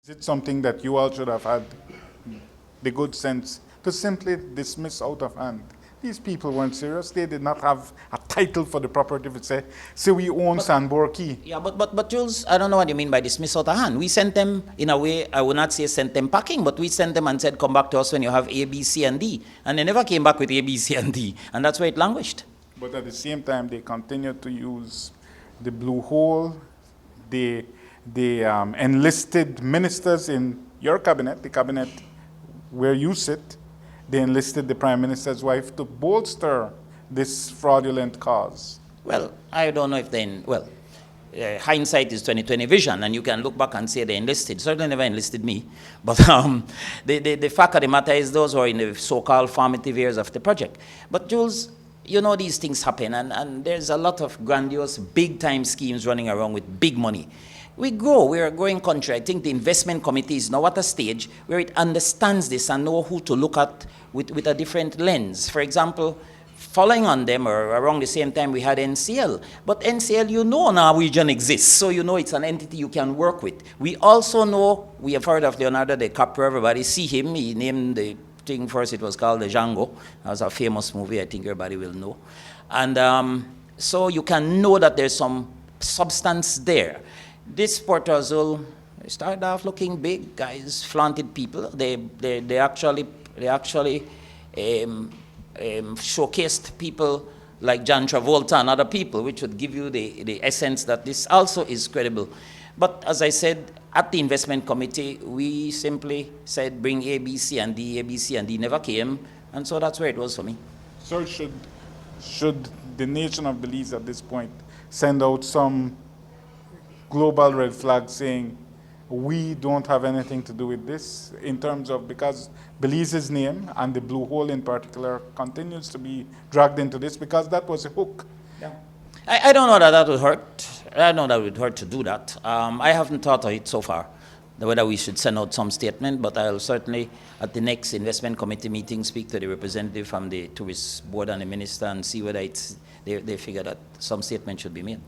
Is it something that you all should have had the good sense to simply dismiss out of hand? These people weren't serious. They did not have a title for the property. If it say we own Sandborough Key. Yeah, but Jules, I don't know what you mean by dismiss out of hand. We sent them, in a way, I would not say sent them packing, but we sent them and said, come back to us when you have A, B, C, and D. And they never came back with A, B, C, and D. And that's where it languished. But at the same time, they continued to use the blue hole. They enlisted ministers in your cabinet, the cabinet where you sit. They enlisted the Prime Minister's wife to bolster this fraudulent cause. Well, I don't know if hindsight is 20/20 vision, and you can look back and say they enlisted. Certainly never enlisted me. But the fact of the matter is those who are in the so-called formative years of the project. But Jules, you know these things happen, and there's a lot of grandiose, big-time schemes running around with big money. We are a growing country. I think the investment committee is now at a stage where it understands this and know who to look at with a different lens. For example, following on them, or around the same time, we had NCL. But NCL, you know Norwegian exists, so you know it's an entity you can work with. We also know, we have heard of Leonardo DiCaprio, everybody see him. He named the thing first, it was called the Django. That was a famous movie, I think everybody will know. And so you can know that there's some substance there. This Port Azul started off looking big, guys, flaunted people. They actually showcased people like John Travolta and other people, which would give you the essence that this also is credible. But as I said, at the investment committee, we simply said bring A, B, C, and D. A, B, C, and D never came, and so that's where it was for me. So should the nation of Belize at this point send out some global red flag saying we don't have anything to do with this, in terms of, because Belize's name and the blue hole in particular continues to be dragged into this because that was a hook. Yeah. I don't know that would hurt. I don't know that it would hurt to do that. I haven't thought of it so far, whether we should send out some statement, but I'll certainly, at the next investment committee meeting, speak to the representative from the tourist board and the minister and see whether they figure that some statement should be made.